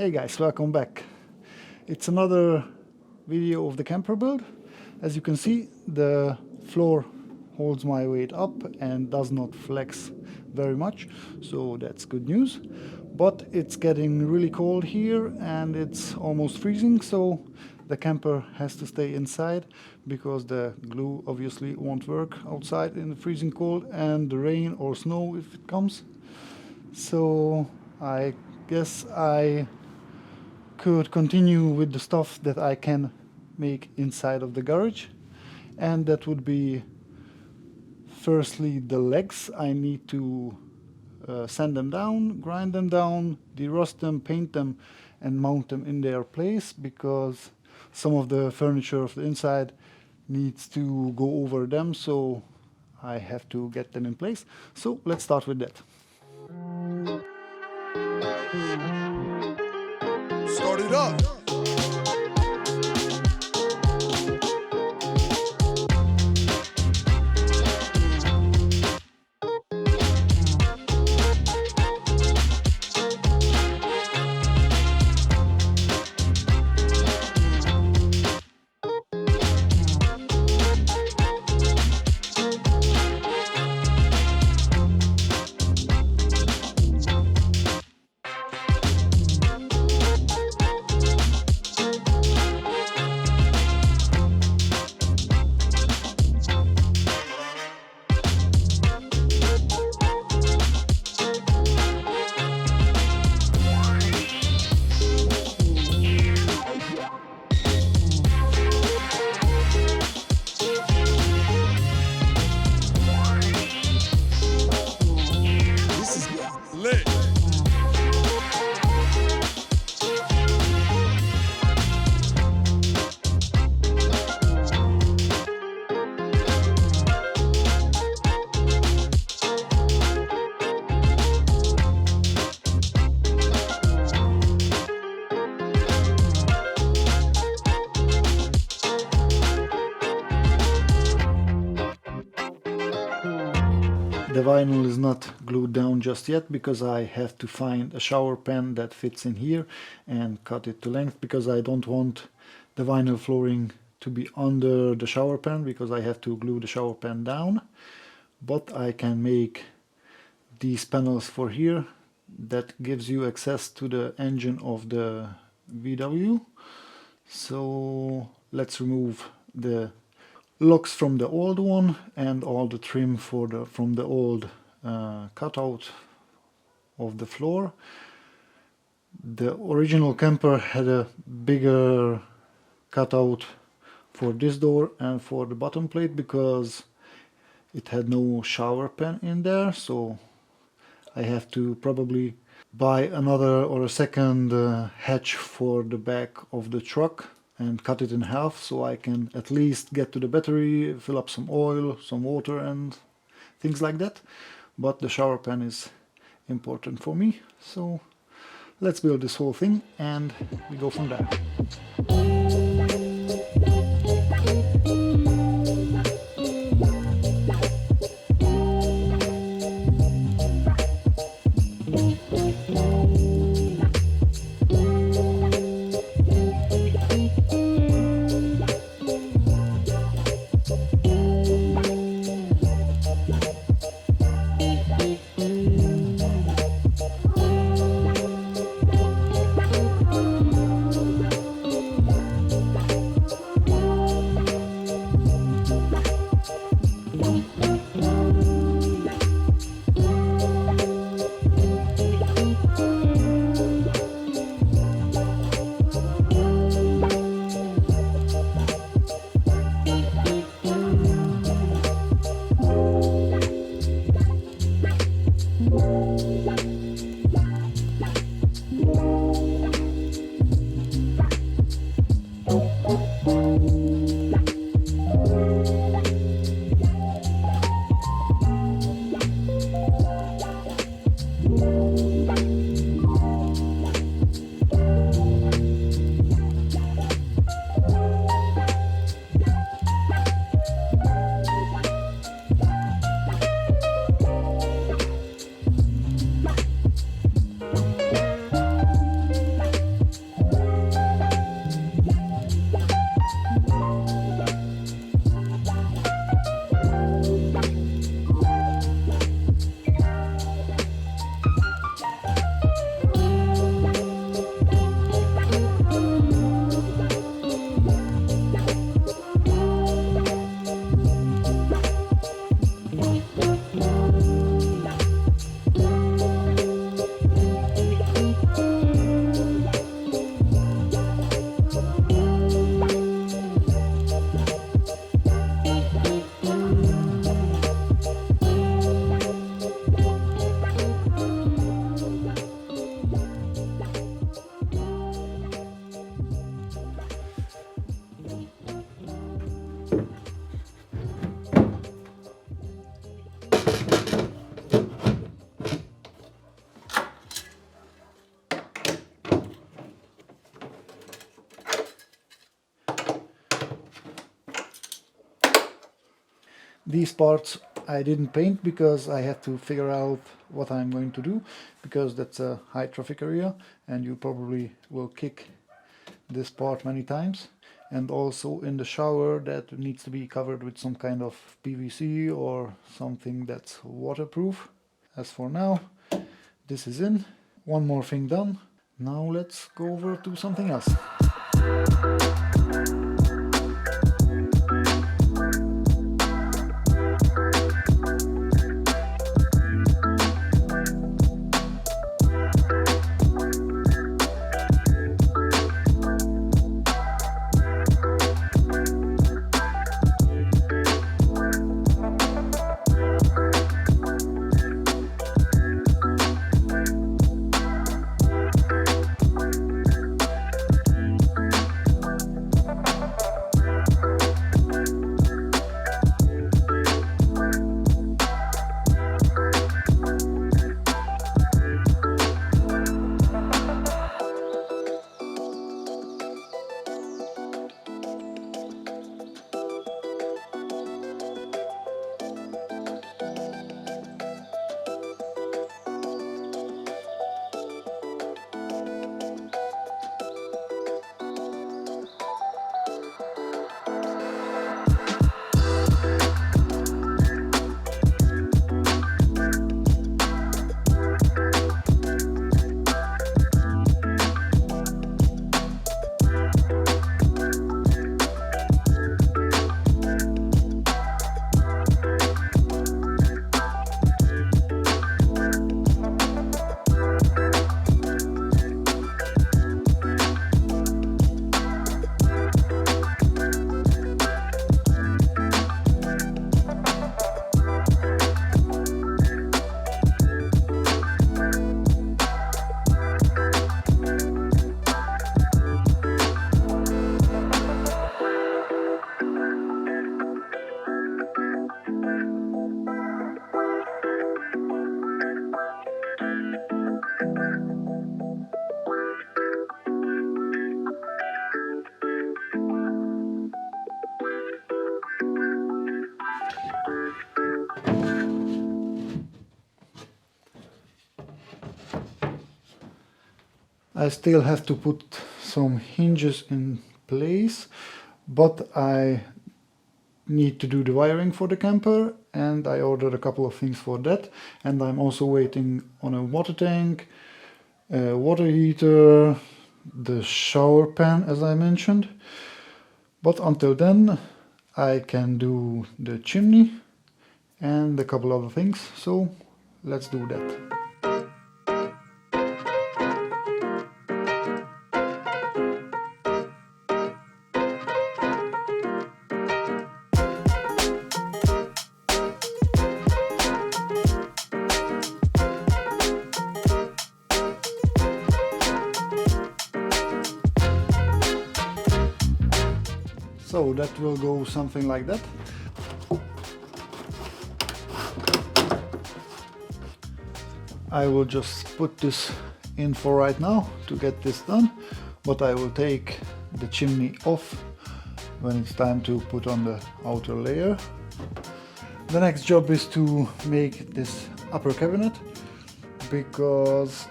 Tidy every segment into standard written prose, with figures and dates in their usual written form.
Hey guys, welcome back. It's another video of the camper build. As you can see, the floor holds my weight up and does not flex very much, so that's good news. But it's getting really cold here and it's almost freezing, so the camper has to stay inside because the glue obviously won't work outside in the freezing cold and the rain or snow if it comes. So I guess I could continue with the stuff that I can make inside of the garage, and that would be firstly the legs. I need to sand them down, grind them down, derust them, paint them and mount them in their place because some of the furniture of the inside needs to go over them, so I have to get them in place. So let's start with that. Start it up. The vinyl is not glued down just yet because I have to find a shower pan that fits in here and cut it to length, because I don't want the vinyl flooring to be under the shower pan because I have to glue the shower pan down. But I can make these panels for here that gives you access to the engine of the VW. So let's remove the locks from the old one and all the trim from the old cutout of the floor. The original camper had a bigger cutout for this door and for the bottom plate because it had no shower pan in there, so I have to probably buy another or a second hatch for the back of the truck and cut it in half so I can at least get to the battery, fill up some oil, some water and things like that. But the shower pan is important for me, so let's build this whole thing and we go from there. These parts I didn't paint because I had to figure out what I'm going to do, because that's a high traffic area and you probably will kick this part many times. And also in the shower that needs to be covered with some kind of PVC or something that's waterproof. As for now, this is in. One more thing done. Now let's go over to something else. I still have to put some hinges in place, but I need to do the wiring for the camper and I ordered a couple of things for that, and I'm also waiting on a water tank, a water heater, the shower pan as I mentioned. But until then I can do the chimney and a couple other things, so let's do that. So that will go something like that. I will just put this in for right now to get this done, but I will take the chimney off when it's time to put on the outer layer. The next job is to make this upper cabinet, because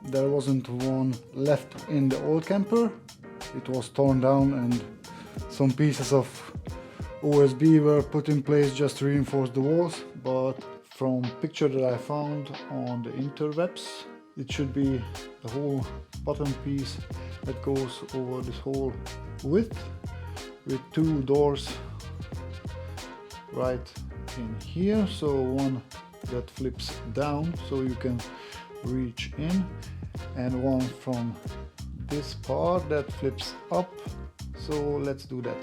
there wasn't one left in the old camper. It was torn down and some pieces of OSB were put in place just to reinforce the walls, but from picture that I found on the interwebs, it should be the whole bottom piece that goes over this whole width with two doors right in here, so one that flips down so you can reach in, and one from this part that flips up. So let's do that.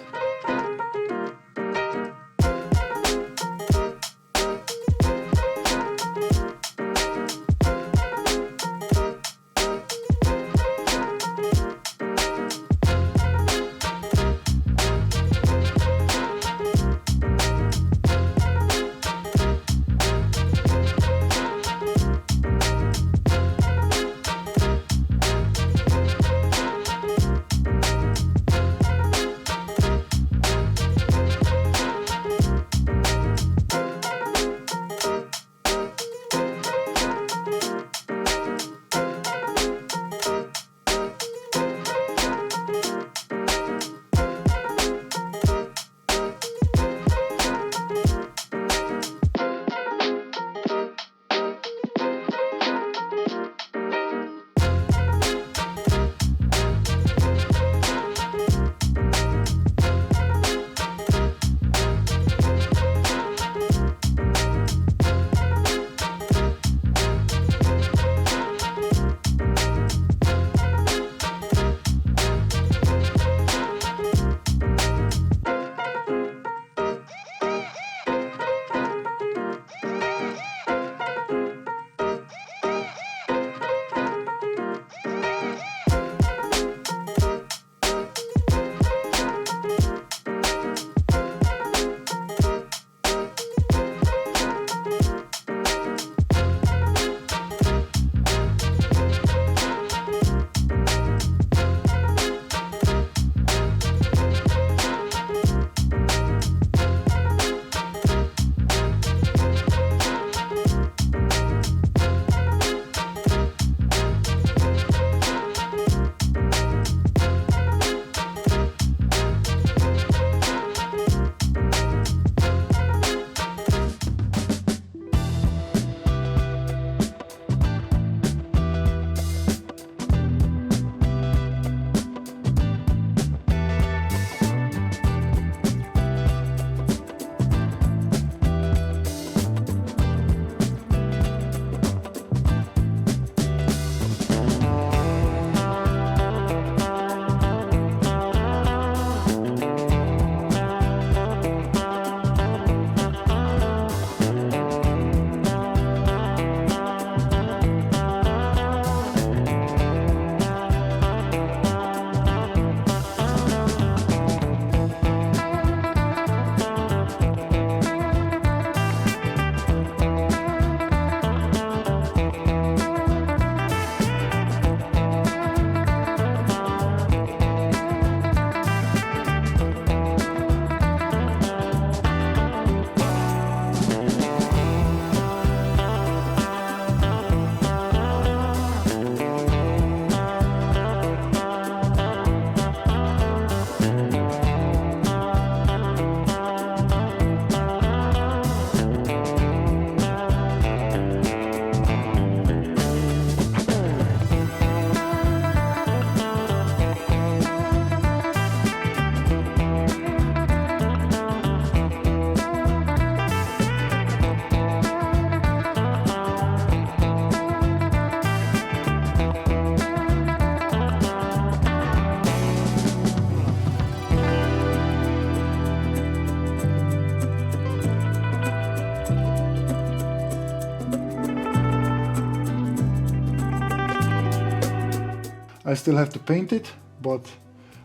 I still have to paint it, but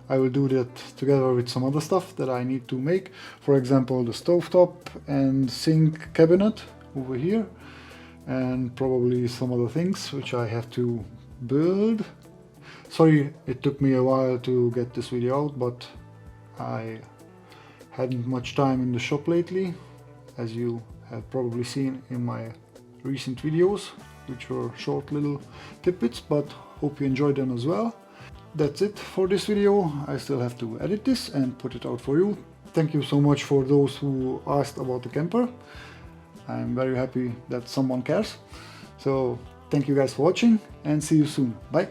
I will do that together with some other stuff that I need to make. For example, the stovetop and sink cabinet over here, and probably some other things which I have to build. Sorry it took me a while to get this video out, but I hadn't much time in the shop lately, as you have probably seen in my recent videos, which were short little tidbits, but hope you enjoyed them as well. That's it for this video. I still have to edit this and put it out for you. Thank you so much for those who asked about the camper. I'm very happy that someone cares. So thank you guys for watching and see you soon. Bye.